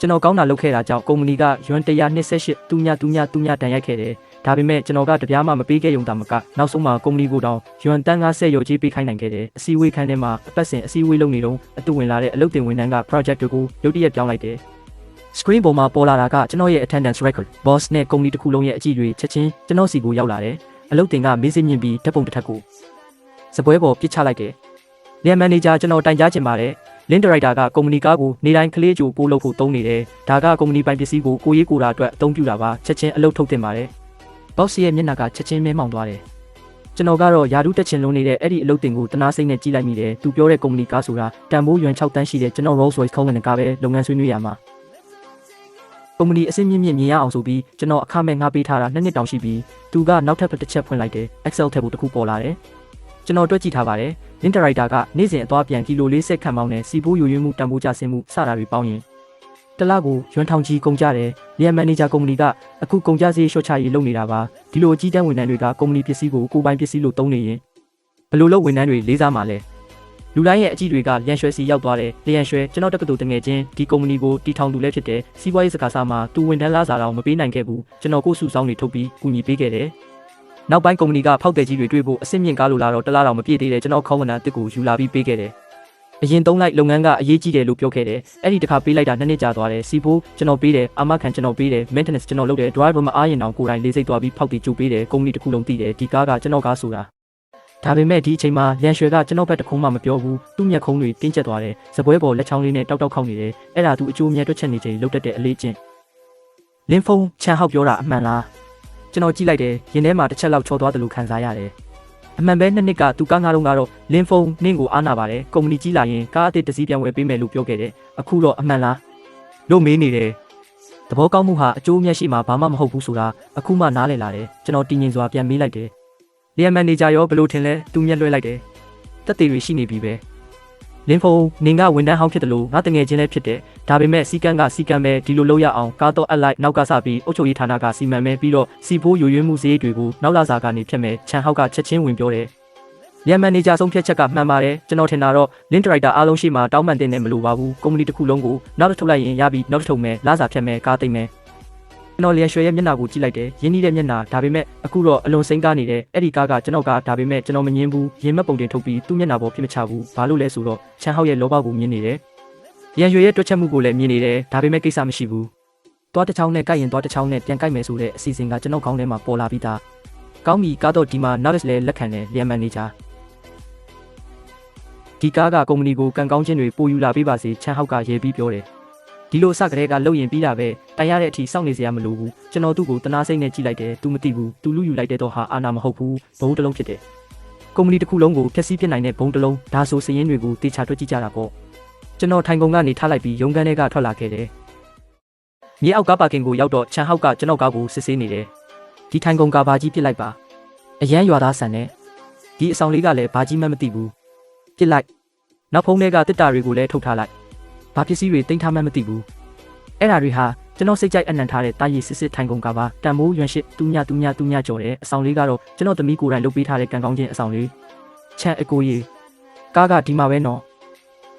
ကျွန်တော်ကောင်းတာလုပ်ခဲ့တာကြောင့်ကုမ္ပဏီကယွမ်128တူညတန်ရိုက်ခဲ့တယ်ဒါပေမဲ့ကျွန်တော်ကတပြားမှမပေးခဲ့ရုံသာမကနောက်ဆုံးမှာကုမ္ပဏီကိုတောင်ယွမ်50ရော်ကြီးပေးခိုင်းနိုင်ခဲ့တယ်အစည်းအဝေးခန်းထဲမှာအပတ်စဉ်အစည်းအဝေးလုပ်နေတော့အတူဝင်လာတဲ့အလုပ်တင်ဝန်ထမ်းက project တွေကိုရုတ်တရက်ပြောင်းလိုက်တယ် screen ပေါ်မှာပေါ်လာတာကကျွန်တော်ရဲ့ attendance record boss နဲ့ကုမ္ပဏီတစ်ခုလုံးရဲ့အကြည့်တွေချက်ချင်းကျွန်တော်စီကိုရောက်လာတယ်အလုပ်တင်ကမေးစစ်မြင့်ပြီးဓာတ်ပုံတစ်ထပ်ကိုစပွဲပေါ်ပစ်ချလိုက်တယ်လျက်မန်နေဂျာကျွန်တော်တိုင်ကြားချင်ပါတယ်လင်းဒါရိုက်တာကကုမ္ပဏီကားကိုနေတိုင်းကလေးကြိုပို့လုပ်ဖို့တုံးနေတယ်ဒါကကုမ္ပဏီပိုင်ပစ္စည်းကိုကိုရေးကိုတာအတွက်အသုံးပြုတာပါချက်ချင်းအလုပ်ထုတ်တင်ပါတယ်ဘော့စ်ရဲ့မျက်နှာကချက်ချင်းမဲမောင်သွားတယ်ကျွန်တော်ကတော့ယာဒူးတက်ချင်လုံးနေတဲ့အဲ့ဒီအလုပ်တင်ကိုတနာစိတ်နဲ့ကြည့်လိုက်မိတယ်သူပြောတဲ့ကုမ္ပဏီကားဆိုတာတန်ဖိုးယွမ်6တန်းရှိတဲ့ကျွန်တော် Rolls Royce ခေါင်းငင်ကားပဲလုပ်ငန်းဆွေးနွေးရမှာကုမ္ပဏီအစင်းမြင့်မြင့်မြင်ရအောင်ဆိုပြီးကျွန်တော်အခမဲ့ငှားပေးထားတာ2နှစ်တောင်ရှိပြီးသူကနောက်ထပ်တစ်ချက်ဖွင့်လိုက်တယ် Excel ထက်ဖို့တစ်ခုပေါ်လာတယ်ကျွန်တော်တွက်ကြည့်ထားပါတယ်လင်းဒါရိုက်တာကနေ့စဉ်အသွားပြန်ကီလို40ခန့်ပေါင်းနဲ့စီပိုးယိုယွင်းမှုတန်ဖိုးကျဆင်းမှုစတာတွေပေါင်းရင်တလကိုယွမ်ထောင်ကြီးကုန်ကြတယ်လျက်မန်နေဂျာကုမ္ပဏီကအခုကုန်ကြစည်ရှော့ချရေးလုပ်နေတာပါဒီလိုအကြီးတန်းဝန်ထမ်းတွေကကုမ္ပဏီပစ္စည်းကိုကိုယ်ပိုင်ပစ္စည်းလို့သုံးနေရင်ဘယ်လိုလုပ်ဝန်ထမ်းတွေလေးစားမှာလဲလူတိုင်းရဲ့အကြည့်တွေကလျန်ရွှဲစီရောက်သွားတယ်လျန်ရွှဲကျွန်တော်တက္ကသိုလ်တငယ်ချင်းဒီကုမ္ပဏီကိုတီထောင်သူလည်းဖြစ်တယ်စီးပွားရေးစကားစားမှာသူဝန်ထမ်းလားစားတော့မပေးနိုင်ခဲ့ဘူးကျွန်တော်ကိုစုဆောင်းနေထုတ်ပြီးကူညီပေးခဲ့တယ်နောက်ပိုင်းကုမ္ပဏီကဖောက်တယ်ကြီးတွေတွေ့ဖို့အဆင့်မြင့်ကားလိုလာတော့တလားတော့မပြည့်သေးတယ်ကျွန်တော်ခေါင်းကနာတစ်ကိုယူလာပြီးပေးခဲ့တယ်အရင်သုံးလိုက်လုပ်ငန်းကအရေးကြီးတယ်လို့ပြောခဲ့တယ်အဲ့ဒီတစ်ခါပေးလိုက်တာ2နှစ်ကြာသွားတယ်စီဖိုးကျွန်တော်ပေးတယ်အာမခံကျွန်တော်ပေးတယ် maintenance ကျွန်တော်လုပ်တယ် driver မအားရင်တော့ကိုယ်တိုင်လေးစိတ်သွားပြီးဖောက်တည်ကြိုးပေးတယ်ကုမ္ပဏီတစ်ခုလုံးတည်တယ်ဒီကားကကျွန်တော်ကားဆိုတာဒါပေမဲ့ဒီအချိန်မှာလျန်ရွှေကကျွန်တော်ဘက်တခုံးမှမပြောဘူးသူ့မျက်ခုံးတွေတင်းကျပ်သွားတယ်စပွဲပေါ်လက်ချောင်းလေးနဲ့တောက်တောက်ခောက်နေတယ်အဲ့ဒါသူအကျိုးမြတ်တွက်ချက်နေချိန်လုတ်တက်တဲ့အလေးချင်းလင်းဖုန်းချန်ဟောက်ပြောတာအမှန်လားကျွန်တော်ကြည့်လိုက်တယ်ရင်ထဲမှာတစ်ချက်လောက်ချော်သွားတယ်လို့ခံစားရတယ်အမှန်ပဲ2နှစ်ကသူကားငါးတော့ကတော့လင်းဖုန်းနင့်ကိုအားနာပါတယ်ကုမ္ပဏီကြီးလာရင်ကားအသစ်တစ်စီးပြန်ဝယ်ပေးမယ်လို့ပြောခဲ့တယ်အခုတော့အမှန်လားလို့မေးနေတယ်သဘောကောင်းမှုဟာအကျိုးအမြတ်ရှိမှာဘာမှမဟုတ်ဘူးဆိုတာအခုမှနားလည်လာတယ်ကျွန်တော်တည်ငြိမ်စွာပြန်မေးလိုက်တယ်လျက်မန်နေဂျာရောဘယ်လိုထင်လဲသူမျက်လွှဲလိုက်တယ်တက်သေးတွေရှိနေပြီပဲလင်းဖုန်းနင်ကဝန်ထမ်းဟောင်းဖြစ်တယ်လို့ငါတငယ်ချင်းလည်းဖြစ်တယ်ဒါပေမဲ့စီကန်းကစီကန်းပဲဒီလိုလုပ်ရအောင်ကားတော့အလိုက်နောက်ကစပြီးအုပ်ချုပ်ရေးဌာနကစီမံမဲပြီးတော့စီဖိုးယိုယွင်းမှုစရိတ်တွေကိုနောက်လာစာကနေဖြတ်မဲ့ချန်ဟောက်ကချက်ချင်းဝင်ပြောတယ်လျက်မန်နေဂျာဆုံးဖြတ်ချက်ကမှန်ပါတယ်ကျွန်တော်ထင်တာတော့လင်းဒါရိုက်တာအားလုံးရှိမှတောင်းပန်တင်နေမလို့ပါဘူးကုမ္ပဏီတစ်ခုလုံးကိုနောက်တစ်ထုတ်လိုက်ရင်ရပြီးနောက်တစ်ထုတ်မဲ့လာစာဖြတ်မဲ့ကားသိမ့်မဲ့ကျွန်တော်လျက်ရွှေရဲ့မျက်နှာကိုကြည့်လိုက်တယ်ရင်းနှီးတဲ့မျက်နှာဒါပေမဲ့အခုတော့အလွန်စိမ့်ကားနေတယ်အဲ့ဒီကားကကျွန်တော်ကဒါပေမဲ့ကျွန်တော်မငင်းဘူးရင်မက်ပုံတင်ထုတ်ပြီးသူ့မျက်နှာပေါ်ဖြစ်မချဘူးဘာလို့လဲဆိုတော့ချန်ဟောက်ရဲ့လောဘကိုမြင်နေတယ်ရန်ရွှေရဲ့တွက်ချက်မှုကိုလည်းမြင်နေတယ်ဒါပေမဲ့ကိစ္စမရှိဘူးသွားတစ်ချောင်းနဲ့ကိုက်ရင်သွားတစ်ချောင်းနဲ့ပြန်ကိုက်မယ်ဆိုတဲ့အစီအစဉ်ကကျွန်တော်ခေါင်းထဲမှာပေါ်လာပြီးသားကောင်းပြီကားတော့ဒီမှာ Navis လည်းလက်ခံတယ်လျက်မန်နေဂျာဒီကားကကုမ္ပဏီကိုကန်ကောင်းခြင်းတွေပို့ယူလာပေးပါစေချန်ဟောက်ကရေးပြီးပြောတယ်ဒီလိုအစကတည်းကလုပ်ရင်ပြီးတာပဲတိုင်ရတဲ့အထိစောင့်နေစရာမလိုဘူးကျွန်တော်သူ့ကိုတနာစိတ်နဲ့ကြည့်လိုက်တယ်သူမသိဘူးသူလူယူလိုက်တဲ့တော့ဟာအာနာမဟုတ်ဘူးဘုံတစ်လုံးဖြစ်တယ်ကုမ္ပဏီတစ်ခုလုံးကိုဖျက်ဆီးပြစ်နိုင်တဲ့ဘုံတစ်လုံးဒါဆိုစရင်တွေကိုတေချာတွက်ကြည့်ကြတာပေါ့ကျွန်တော်ထိုင်ကုန်ကနေထားလိုက်ပြီးရုံးခန်းထဲကထွက်လာခဲ့တယ်မြေအောက်ကားပါကင်ကိုရောက်တော့ချန်ဟောက်ကကျွန်တော်ကားကိုစစ်ဆေးနေတယ်ဒီထိုင်ကုန်ကားဘာကြီးပြစ်လိုက်ပါအရန်ရွာသားဆန်နဲ့ဒီအဆောင်လေးကလည်းဘာကြီးမှမသိဘူးပြစ်လိုက်နောက်ဖုန်းထဲကတစ်တာတွေကိုလည်းထုတ်ထားလိုက်ဘာပစ္စည်းတွေတင်ထားမှမသိဘူးအဲ့ဓာတွေဟာကျွန်တော်စိတ်ကြိုက်အနံ့ထားတဲ့တာရည်စစ်စစ်ထိုင်ကုန်ကားပါတန်မိုးရွှန်ရှစ်တူညကျော်တဲ့အဆောင်လေးကတော့ကျွန်တော်သမီးကိုယ်တိုင်လုပ်ပေးထားတဲ့ကန်ကောင်းချင်းအဆောင်လေးချန်အကိုကြီးကားကဒီမှာပဲနော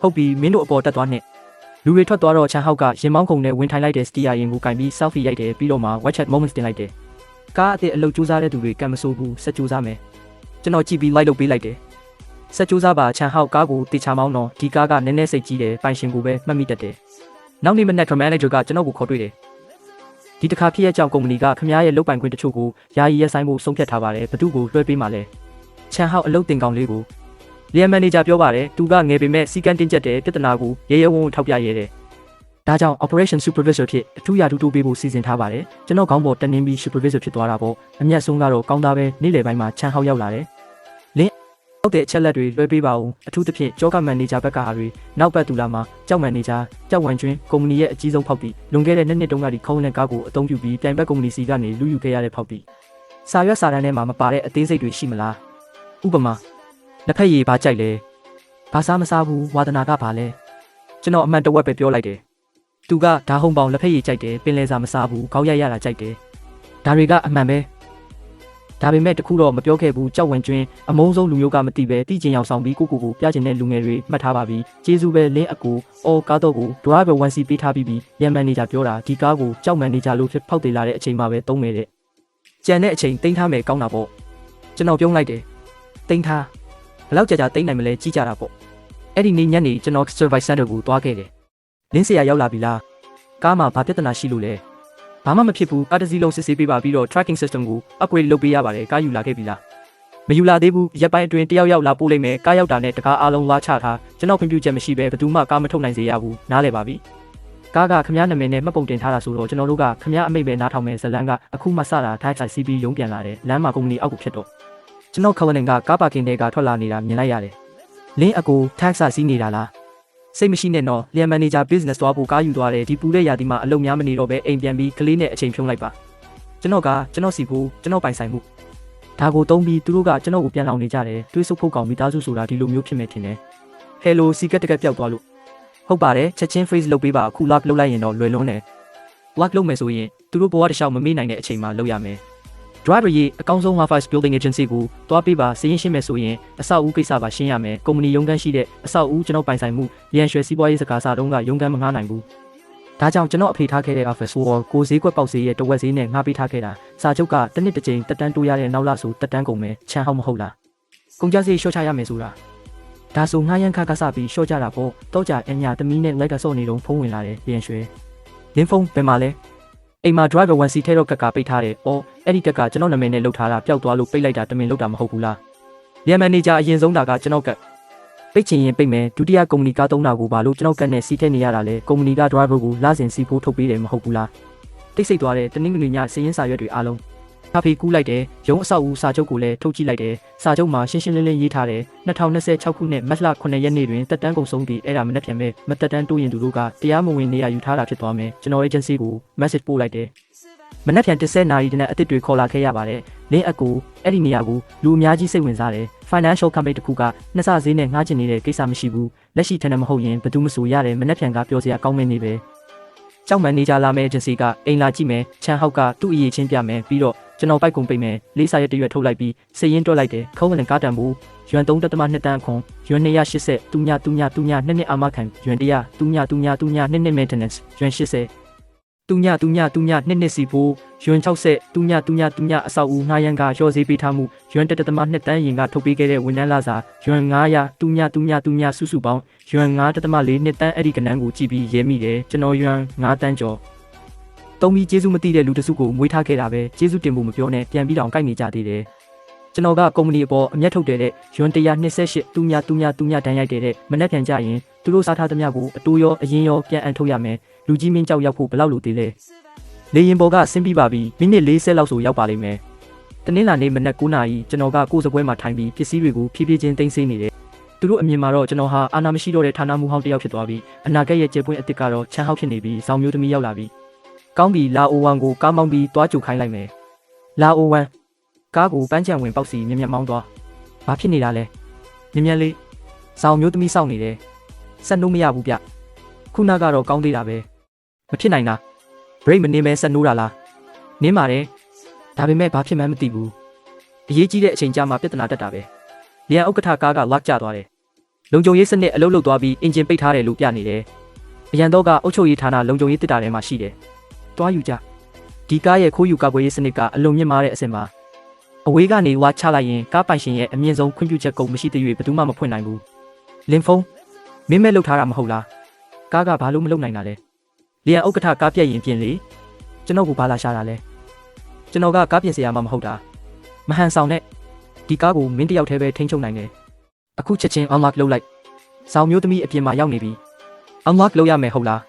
်ဟုတ်ပြီမင်းတို့အပေါ်တက်သွားနဲ့လူတွေထွက်သွားတော့ချန်ဟောက်ကရင်မောင်းခုံနဲ့ဝင်ထိုင်လိုက်တဲ့စတီယာရင်ကိုကင်ပြီး selfie ရိုက်တယ်ပြီးတော့မှ WhatsApp moments တင်လိုက်တယ်ကားအစ်အလုပ်စူးစမ်းတဲ့သူတွေကံမဆိုးဘူးဆက်စူးစမ်းမယ်ကျွန်တော်ကြည့်ပြီး like လုပ်ပေးလိုက်တယ်ဆက်စူးစမ်းပါချန်ဟောက်ကားကိုတေချာမောင်းတော့ဒီကားကနည်းနည်းစိတ်ကြီးတယ်ပိုင်ရှင်ကိုပဲမှတ်မိတတ်တယ်နောက်နေ့မနက် manager ကကျွန်တော်ကိုခေါ်တွေ့တယ်ဒီတစ်ခါဖြစ်ရဲ့ကြောင့်ကုမ္ပဏီကခင်ဗျားရဲ့လုပ်ပိုင်ခွင့်တချို့ကိုယာယီရက်ဆိုင်ဖို့ဆုံးဖြတ်ထားပါတယ်ဘသူ့ကိုလွှဲပေးမှလဲချန်ဟောက်အလုပ်တင်ကောင်လေးကိုလျက်မန်နေဂျာပြောပါတယ်သူကငယ်ပေမဲ့စီကန်းတင်းကျပ်တဲ့ပြဿနာကိုရဲရဲဝံ့ဝံ့ထောက်ပြရဲတယ်ဒါကြောင့် operation supervisor ဖြစ်အထူးရာထူးတိုးပေးဖို့စီစဉ်ထားပါတယ်ကျွန်တော်ခေါင်းပေါ်တက်နှင်းပြီး supervisor ဖြစ်သွားတာပေါ့အမျက်ဆုံးကတော့ကောင်းသားပဲနေ့လယ်ပိုင်းမှာချန်ဟောက်ရောက်လာတယ်ဟုတ်တဲ့အချက်လက်တွေလွှဲပေးပါဦးအထူးသဖြင့်ကြောကမန်နေဂျာဘက်ကဟာတွေနောက်ပတ်သူလာမှာကြောက်မန်နေဂျာကြောက်ဝမ်ကျွင်းကုမ္ပဏီရဲ့အကြီးဆုံးဖောက်ပြီးလွန်ခဲ့တဲ့နှစ်တုန်းကဒီခေါင်းနဲ့ကားကိုအသုံးပြုပြီးတိုင်ဘက်ကုမ္ပဏီစီကနေလူယူခဲ့ရတဲ့ဖောက်ပြီးစာရွက်စာတမ်းထဲမှာမပါတဲ့အသေးစိတ်တွေရှိမလားဥပမာလက်ဖက်ရည်ဘာကြိုက်လဲဘာစားမစားဘူးဝါသနာကဘာလဲကျွန်တော်အမှန်တဝက်ပဲပြောလိုက်တယ်သူကဓာဟုံပေါင်လက်ဖက်ရည်ကြိုက်တယ်ပင်လယ်စာမစားဘူးခေါင်းရိုက်ရတာကြိုက်တယ်ဒါတွေကအမှန်ပဲ ဒါပေမဲ့တခုတော့မပြောခဲ့ဘူးကြောက်ဝင်ကျွင်းအမုန်းဆုံးလူမျိုးကမသိပဲတိကျင်ရောက်ဆောင်ပြီးကိုပြကျင်တဲ့လူငယ်တွေမှတ်ထားပါပြီကျေးဇူးပဲလင်းအကူအော်ကားတော့ကို driver 1C ပေးထားပြီးရန်မန်နေဂျာပြောတာဒီကားကိုကြောက်မန်နေဂျာလို့ဖြစ်ဖောက်သေးလာတဲ့အချိန်မှပဲသုံးမယ်တဲ့ကြံတဲ့အချိန်တင်းထားမယ်ကောင်းတာပေါ့ကျွန်တော်ပြုံးလိုက်တယ်တင်းထားဘယ်လောက်ကြာတင်းနိုင်မလဲကြီးကြတာပေါ့အဲ့ဒီနေ့ညနေကျွန်တော် service center ကိုသွားခဲ့တယ်လင်းစရာရောက်လာပြီလားကားမှာဘာပြဿနာရှိလို့လဲဘာမှမဖြစ်ဘူးကားတစ်စီးလုံးစစ်ဆေးပေးပါပြီးတော့ tracking system ကို upgrade လုပ်ပေးရပါတယ်ကားယူလာခဲ့ပြီလားမယူလာသေးဘူးရက်ပိုင်းအတွင်းတယောက်ရောက်လာပို့လိုက်မယ်ကားရောက်တာနဲ့တကားအားလုံးလာချထားကျွန်တော်ခွင့်ပြုချက်မရှိပဲဘယ်သူမှကားမထုတ်နိုင်စေရဘူးနားလည်ပါပြီကားကခမည်းနာမည်နဲ့မှတ်ပုံတင်ထားတာဆိုတော့ကျွန်တော်တို့ကခမည်းအမိတ်ပဲနားထောင်မယ်ဇလန်းကအခုမှစတာ Type CB ရုံးပြန်လာတယ်လမ်းမှာကုမ္ပဏီအောက်ကိုဖြစ်တော့ကျွန်တော်ခဝနင်ကကားပါကင်ထဲကထွက်လာနေတာမြင်လိုက်ရတယ်လင်းအကို tax စီးနေတာလားစိတ်မရှိနဲ့တော့လျံမန်နေဂျာ business သွားဖို့ကားယူသွားတယ်ဒီပူတဲ့ရာသီမှာအလုပ်များမနေတော့ပဲအိမ်ပြန်ပြီးကလေးနဲ့အချိန်ဖြုံးလိုက်ပါကျွန်တော်စီဖို့ကျွန်တော်ပိုင်ဆိုင်မှုဒါကိုတုံးပြီးသူတို့ကကျွန်တော်ကိုပြန်လောင်နေကြတယ်တွေးဆုပ်ဖို့ကောင်မိသားစုဆိုတာဒီလိုမျိုးဖြစ်မယ်ထင်တယ် Hello စီကတ်တကက်ပျောက်သွားလို့ဟုတ်ပါတယ်ချက်ချင်း phrase လုပ်ပေးပါအခု lock လုပ်လိုက်ရင်တော့လွယ်လွန်းတယ် lock လုပ်မယ်ဆိုရင်သူတို့ဘဝတစ်လျှောက်မမေ့နိုင်တဲ့အချိန်မှာလုပ်ရမယ်driver ရေအကောင်းဆုံး Wi-Fi building agency ကိုတွားပေးပါစည်ရင်ရှင်းမယ်ဆိုရင်အဆောက်အဦကိစ္စပါရှင်းရမယ်ကုမ္ပဏီရုံးခန်းရှိတဲ့အဆောက်အဦကျွန်တော်ပိုင်ဆိုင်မှုရန်ရွှဲစီးပွားရေးစကားစားတုံးကရုံးခန်းမငှားနိုင်ဘူးဒါကြောင့်ကျွန်တော်အဖေထားခဲ့တဲ့ office ကိုဈေးကွက်ပေါက်ဈေးရဲ့တဝက်ဈေးနဲ့ငှားပေးထားခဲ့တာစာချုပ်ကတစ်နှစ်တစ်ကြိမ်တက်တန်းတိုးရတဲ့နောက်လာဆိုတက်တန်းကုန်မယ်ချမ်းဟောက်မဟုတ်လားကုန်ကြစည်ရှော့ချရမယ်ဆိုတာဒါဆိုငှားရမ်းခါကစားပြီးရှော့ချတာပေါ့တော့ကြအညာသမီးနဲ့လိုက်ကစော့နေတော့ဖုန်းဝင်လာတယ်ရန်ရွှဲလင်းဖုန်းဘယ်မှာလဲအိမ်မှာ driver 1C ထဲတော့ကက်ကပိတ်ထားတယ်။အော်အဲ့ဒီကက်ကကျွန်တော်နာမည်နဲ့လုပ်ထားတာပျောက်သွားလို့ပိတ်လိုက်တာတမင်လုပ်တာမဟုတ်ဘူးလား။လျံမန်နေဂျာအရင်ဆုံးတာကကျွန်တော်ကပိတ်ချင်ရင်ပိတ်မယ်ဒုတိယကုမ္ပဏီကားသုံးတာကိုဘာလို့ကျွန်တော်ကနဲ့စီးထည့်နေရတာလဲကုမ္ပဏီက driver ကိုလာစဉ်စီဖို့ထုတ်ပေးတယ်မဟုတ်ဘူးလား။တိတ်ဆိတ်သွားတဲ့တနင်္ဂနွေညစည်ရင်းစာရွက်တွေအားလုံးဖဖေးကူးလိုက်တယ်ရုံးအဆောက်အဦစာချုပ်ကိုလည်းထုတ်ကြည့်လိုက်တယ်စာချုပ်မှာရှင်းရှင်းလင်းလင်းရေးထားတယ်2026ခုနှစ်မတ်လ9ရက်နေ့တွင်တက်တန်းကုန်ဆုံးပြီးအဲ့ဒါမနေ့ပြန်မဲ့မတက်တန်းတိုးရင်သူတို့ကတရားမဝင်နေရယူထားတာဖြစ်သွားမယ်ကျွန်တော် agency ကို message ပို့လိုက်တယ်မနေ့ပြန်10နာရီတနက်အစ်စ်တွေခေါ်လာခဲ့ရပါတယ်လင်းအကူအဲ့ဒီနေရာကိုလူအများကြီးစိတ်ဝင်စားတယ် financial company တစ်ခုကနှစ်ဆဈေးနဲ့ငှားချင်နေတဲ့ကိစ္စမရှိဘူးလက်ရှိထက်မဟုတ်ရင်ဘယ်သူမှမဆိုရတယ်မနေ့ပြန်ကပြောစရာကောင်းမင်းနေပဲကြောက်မန်နေဂျာလာမဲ့ agency ကအိမ်လာကြည့်မယ်ချန်ဟောက်ကသူ့အရေးချင်းပြမယ်ပြီးတော့ကျွန်တော်ပိုက်ကုန်ပိတ်မယ်လေးစာရက်တရွက်ထုတ်လိုက်ပြီးစည်ရင်တွက်လိုက်တယ်ခေါင်းဝင်ကားတန်ဘူးရွမ်3.2တန်းအခွန်ရွမ်280တူညနှစ်အာမခံရွမ်100တူညနှစ် maintenance ရွမ်80တူညနှစ်စီဖို့ရွမ်60တူညအဆောက်အဦငှားရမ်းကရော့ဈေးပေးထားမှုရွမ်1.2တန်းရင်ကထုတ်ပေးခဲ့တဲ့ဝန်ထမ်းလာစာရွမ်900တူညစုစုပေါင်းရွမ်9.4တန်းအဲ့ဒီကဏ္ဍကိုကြည့်ပြီးရဲမိတယ်ကျွန်တော်ရွမ်9တန်းကျော်တုံးပြီးကျေးဇူးမသိတဲ့လူတစုကိုမွေးထားခဲ့တာပဲကျေးဇူးတင်ဖို့မပြောနဲ့ပြန်ပြီးတောင်ကြိုက်နေကြသေးတယ်ကျွန်တော်ကကုမ္ပဏီအပေါ်အမျက်ထုတ်တယ်တဲ့ရွမ်128တူညတန်းရိုက်တဲ့မနှက်ပြန်ကြရင်သူတို့စားထားသမျှကိုအတိုးရောအရင်ရောပြန်အန်ထုတ်ရမယ်လူကြီးမင်းကြောက်ရောက်ဖို့ဘယ်လောက်လိုသေးလဲလေရင်ပေါ်ကဆင်းပြီးပါပြီမိနစ်40လောက်ဆိုရောက်ပါလိမ့်မယ်တနင်္လာနေ့မနက်9:00နာရီကျွန်တော်ကကိုယ်စပွဲမှာထိုင်ပြီးပစ္စည်းတွေကိုဖြည်းဖြည်းချင်းတင်ဆေးနေတယ်သူတို့အမြင်မှာတော့ကျွန်တော်ဟာအာဏာမရှိတော့တဲ့ဌာနမှူးဟောင်းတစ်ယောက်ဖြစ်သွားပြီးအနာဂတ်ရဲ့ကျေပွင့်အစ်စ်ကတော့ချမ်းဟောက်ဖြစ်နေပြီးဇောင်မျိုးသမီးရောက်လာပြီးကောင်းပြီလာအိုဝမ်ကိုကားမောင်းပြီးတွားကြိုခိုင်းလိုက်မယ်လာအိုဝမ်ကားကိုပန်းချံဝင်ပေါက်စီမြက်မောင်းသွားဘာဖြစ်နေတာလဲမြက်လေးဇောင်မျိုးသမီးစောင့်နေတယ်ဆက်နိုးမရဘူးဗျခုနကတော့ကောင်းသေးတာပဲမဖြစ်နိုင်တာ break မနေမဲဆက်နိုးတာလားနင်းပါတယ်ဒါပေမဲ့ဘာဖြစ်မှန်းမသိဘူးအရေးကြီးတဲ့အချိန်ကြာမှပြဿနာတက်တာပဲလျံဥက္ကဋ္ဌကားကလောက်ကျသွားတယ်လုံခြုံရေးစနစ်အလုပ်လုပ်သွားပြီးအင်ဂျင်ပိတ်ထားတယ်လို့ပြနေတယ်အရန်တော့ကအုပ်ချုပ်ရေးဌာနလုံခြုံရေးတစ်တာထဲမှာရှိတယ်တွားယူကြဒီကားရဲ့ခိုးယူကာကွယ်ရေးစနစ်ကအလွန်မြင့်မားတဲ့အဆင့်မှာအဝေးကနေဝါချလိုက်ရင်ကားပိုင်ရှင်ရဲ့အမြင့်ဆုံးခွင့်ပြုချက်ကုန်မရှိသေး၍ဘယ်သူမှမဖွင့်နိုင်ဘူးလင်းဖုန်းမင်းမဲ့လောက်ထားတာမဟုတ်လားကားကဘာလို့မလုပ်နိုင်တာလဲလျံဥက္ကဋ္ဌကားပြက်ရင်ပြင်လေကျွန်တော်ကဘာလာရှာတာလဲကျွန်တော်ကကားပြင်စရာမှမဟုတ်တာမဟန်ဆောင်နဲ့ဒီကားကိုမင်းတယောက်တည်းပဲထိန်းချုပ်နိုင်တယ်အခုချက်ချင်း unlock လုပ်လိုက်ဇောင်မျိုးသမီးအပြင်မှာရောက်နေပြီ unlock လုပ်ရမယ်ဟုတ်လာ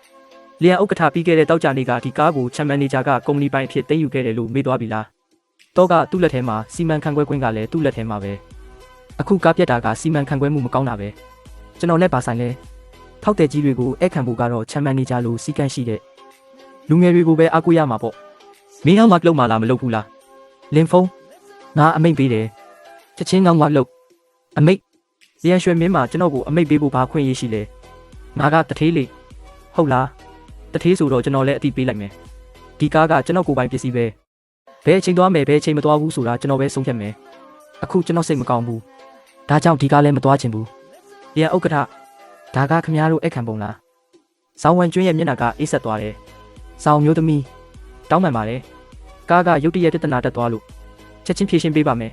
းလျံဥက္ကဋ္ဌပြီးခဲ့တဲ့တောက်ကြနေ့ကဒီကားကိုချမ်မန်နေဂျာကကုမ္ပဏီပိုင်းအဖြစ်သိမ်းယူခဲ့တယ်လို့မေးသွားပြီလားတော့ကသူ့လက်ထဲမှာစီမံခန့်ခွဲခွင့်ကလည်းသူ့လက်ထဲမှာပဲအခုကားပြက်တာကစီမံခန့်ခွဲမှုမကောင်းတာပဲကျွန်တော်နဲ့ပါဆိုင်လဲဖောက်တဲ့ကြီးတွေကိုအဲ့ခံဖို့ကတော့ချမ်မန်နေဂျာလိုစီကန့်ရှိတဲ့လူငယ်တွေကိုပဲအားကိုးရမှာပေါ့မင်းအောင်မလုပ်မှလားမလုပ်ဘူးလားလင်းဖုန်းငါအမိတ်ပေးတယ်ချက်ချင်းကောင်းမလုပ်အမိတ်လျံရွှေမင်းမှာကျွန်တော်ကိုအမိတ်ပေးဖို့ဘာခွင့်ရရှိလဲငါကတထေးလေဟုတ်လားတထေးဆိုတော့ကျွန်တော်လည်းအတိပေးလိုက်မယ်ဒီကားကကျွန်တော်ကိုယ်ပိုင်ပစ္စည်းပဲ ဘယ်အချိန်သွားမယ်ဘယ်အချိန်မသွားဘူးဆိုတာကျွန်တော်ပဲဆုံးဖြတ်မယ်အခုကျွန်တော်စိတ်မကောင်းဘူးဒါကြောင့်ဒီကားလည်းမသွားချင်ဘူးပြန်ဥက္ကဋ္ဌဒါကခမရတို့အခန့်ပုံလားဇောင်းဝမ်ကျွင်းရဲ့မျက်နှာကအေးဆက်သွားတယ်ဇောင်းမျိုးသမီးတောင်းပန်ပါတယ်ကားကရုတ်တရက်ပြဿနာတက်သွားလို့ချက်ချင်းဖြေရှင်းပေးပါမယ်